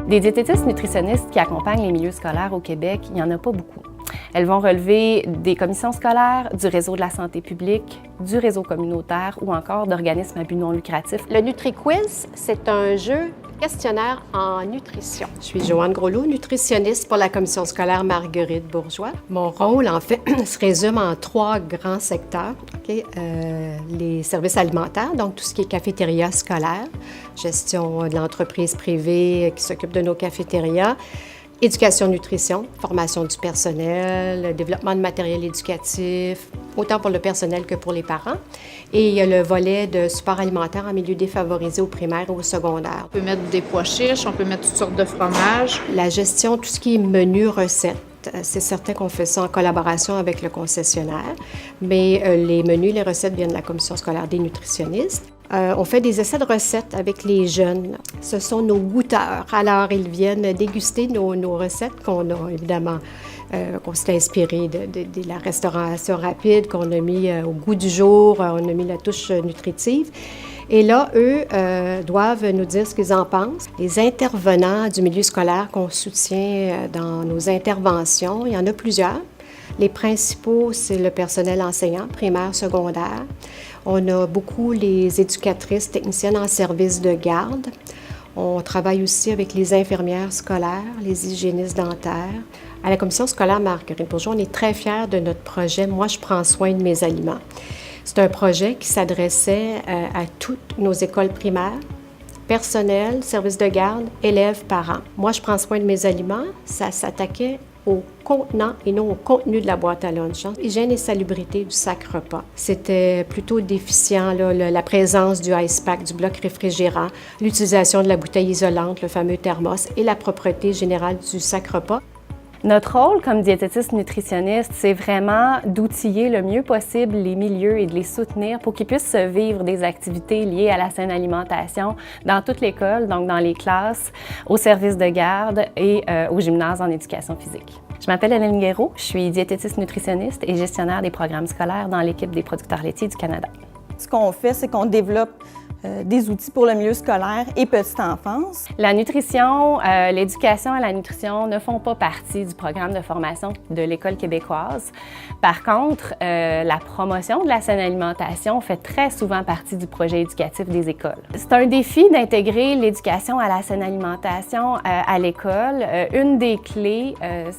Des diététistes nutritionnistes qui accompagnent les milieux scolaires au Québec, il n'y en a pas beaucoup. Elles vont relever des commissions scolaires, du réseau de la santé publique, du réseau communautaire ou encore d'organismes à but non lucratif. Le NutriQuiz, c'est un jeu questionnaire en nutrition. Je suis Joanne Groslo, nutritionniste pour la commission scolaire Marguerite Bourgeois. Mon rôle, en fait, se résume en 3 grands secteurs. Les services alimentaires, donc tout ce qui est cafétéria scolaire, gestion de l'entreprise privée qui s'occupe de nos cafétérias, éducation-nutrition, formation du personnel, développement de matériel éducatif, autant pour le personnel que pour les parents. Et il y a le volet de support alimentaire en milieu défavorisé au primaire et au secondaire. On peut mettre des pois chiches, on peut mettre toutes sortes de fromages. La gestion, tout ce qui est menu recettes. C'est certain qu'on fait ça en collaboration avec le concessionnaire, mais les menus, les recettes viennent de la commission scolaire des nutritionnistes. On fait des essais de recettes avec les jeunes. Ce sont nos goûteurs. Alors, ils viennent déguster nos recettes qu'on a évidemment, qu'on s'est inspiré de la restauration rapide, qu'on a mis au goût du jour, on a mis la touche nutritive. Et là, eux doivent nous dire ce qu'ils en pensent. Les intervenants du milieu scolaire qu'on soutient dans nos interventions, il y en a plusieurs. Les principaux, c'est le personnel enseignant, primaire, secondaire. On a beaucoup les éducatrices, techniciennes en service de garde. On travaille aussi avec les infirmières scolaires, les hygiénistes dentaires. À la commission scolaire Marguerite Bourgeois, on est très fiers de notre projet « Moi, je prends soin de mes aliments ». C'est un projet qui s'adressait à toutes nos écoles primaires, personnel, service de garde, élèves, parents. Moi, je prends soin de mes aliments, ça s'attaquait au contenant et non au contenu de la boîte à lunch. Hygiène et salubrité du sac repas. C'était plutôt déficient, là, la présence du ice pack, du bloc réfrigérant, l'utilisation de la bouteille isolante, le fameux thermos, et la propreté générale du sac repas. Notre rôle comme diététiste nutritionniste, c'est vraiment d'outiller le mieux possible les milieux et de les soutenir pour qu'ils puissent vivre des activités liées à la saine alimentation dans toute l'école, donc dans les classes, au service de garde et au gymnase en éducation physique. Je m'appelle Hélène Guéraud, je suis diététiste nutritionniste et gestionnaire des programmes scolaires dans l'équipe des producteurs laitiers du Canada. Ce qu'on fait, c'est qu'on développe des outils pour le milieu scolaire et petite enfance. La nutrition, l'éducation à la nutrition ne font pas partie du programme de formation de l'École québécoise. Par contre, la promotion de la saine alimentation fait très souvent partie du projet éducatif des écoles. C'est un défi d'intégrer l'éducation à la saine alimentation à l'école. Une des clés,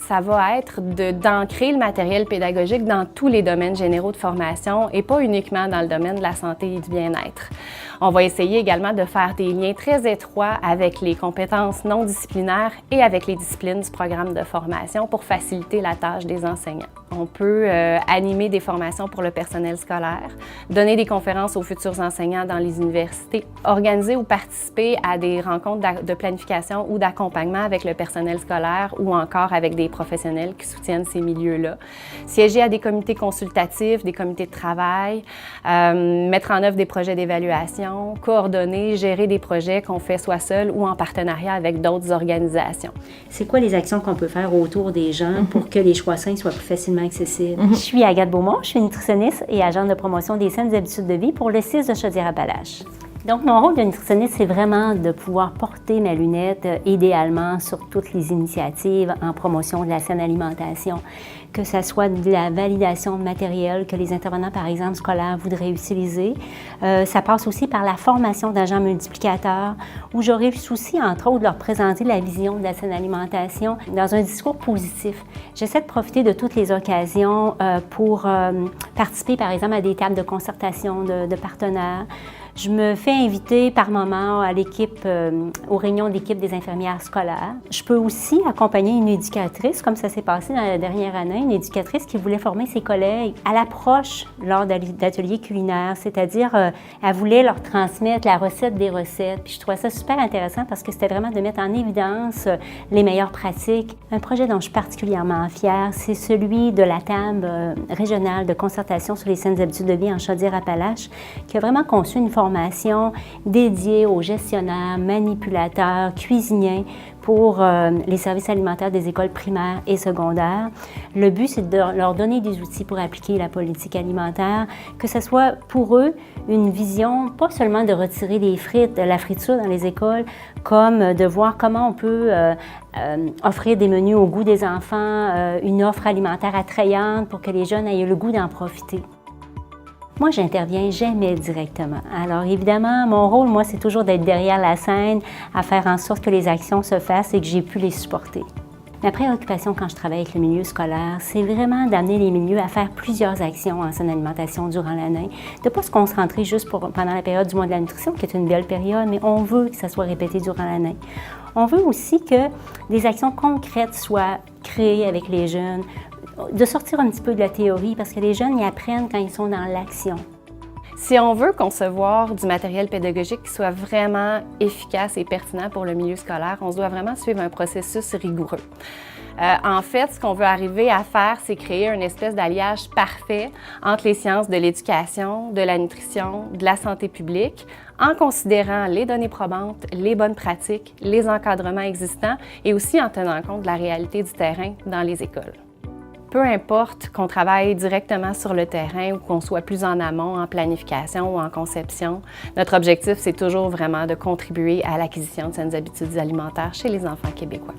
ça va être d'ancrer le matériel pédagogique dans tous les domaines généraux de formation et pas uniquement dans le domaine de la santé et du bien-être. On va essayer également de faire des liens très étroits avec les compétences non disciplinaires et avec les disciplines du programme de formation pour faciliter la tâche des enseignants. On peut animer des formations pour le personnel scolaire, donner des conférences aux futurs enseignants dans les universités, organiser ou participer à des rencontres de planification ou d'accompagnement avec le personnel scolaire ou encore avec des professionnels qui soutiennent ces milieux-là, siéger à des comités consultatifs, des comités de travail, mettre en œuvre des projets d'évaluation, coordonner, gérer des projets qu'on fait soit seul ou en partenariat avec d'autres organisations. C'est quoi les actions qu'on peut faire autour des gens pour que les choix sains soient plus facilement accessibles? Je suis Agathe Beaumont, je suis nutritionniste et agente de promotion des saines habitudes de vie pour le CIS de Chaudière-Appalaches. Donc, mon rôle de nutritionniste, c'est vraiment de pouvoir porter ma lunette idéalement sur toutes les initiatives en promotion de la saine alimentation, que ce soit de la validation de matériel que les intervenants, par exemple, scolaires voudraient utiliser. Ça passe aussi par la formation d'agents multiplicateurs, où j'aurai le souci, entre autres, de leur présenter la vision de la saine alimentation dans un discours positif. J'essaie de profiter de toutes les occasions pour participer, par exemple, à des tables de concertation de partenaires. Je me fais inviter par moment à l'équipe, aux réunions d'équipe des infirmières scolaires. Je peux aussi accompagner une éducatrice, comme ça s'est passé dans la dernière année, une éducatrice qui voulait former ses collègues à l'approche lors d'ateliers culinaires, c'est-à-dire elle voulait leur transmettre la recette des recettes. Puis je trouvais ça super intéressant parce que c'était vraiment de mettre en évidence les meilleures pratiques. Un projet dont je suis particulièrement fière, c'est celui de la table régionale de concertation sur les saines habitudes de vie en Chaudière-Appalaches, qui a vraiment conçu une formation formation dédiée aux gestionnaires, manipulateurs, cuisiniers pour les services alimentaires des écoles primaires et secondaires. Le but, c'est de leur donner des outils pour appliquer la politique alimentaire, que ce soit pour eux une vision, pas seulement de retirer les frites, la friture dans les écoles, comme de voir comment on peut offrir des menus au goût des enfants, une offre alimentaire attrayante pour que les jeunes aient le goût d'en profiter. Moi, j'interviens jamais directement. Alors, évidemment, mon rôle, moi, c'est toujours d'être derrière la scène, à faire en sorte que les actions se fassent et que j'ai pu les supporter. Ma préoccupation quand je travaille avec le milieu scolaire, c'est vraiment d'amener les milieux à faire plusieurs actions en saine alimentation durant l'année, de ne pas se concentrer juste pendant la période du mois de la nutrition, qui est une belle période, mais on veut que ça soit répété durant l'année. On veut aussi que des actions concrètes soient créées avec les jeunes, de sortir un petit peu de la théorie, parce que les jeunes y apprennent quand ils sont dans l'action. Si on veut concevoir du matériel pédagogique qui soit vraiment efficace et pertinent pour le milieu scolaire, on doit vraiment suivre un processus rigoureux. En fait, ce qu'on veut arriver à faire, c'est créer une espèce d'alliage parfait entre les sciences de l'éducation, de la nutrition, de la santé publique, en considérant les données probantes, les bonnes pratiques, les encadrements existants et aussi en tenant compte de la réalité du terrain dans les écoles. Peu importe qu'on travaille directement sur le terrain ou qu'on soit plus en amont, en planification ou en conception, notre objectif, c'est toujours vraiment de contribuer à l'acquisition de saines habitudes alimentaires chez les enfants québécois.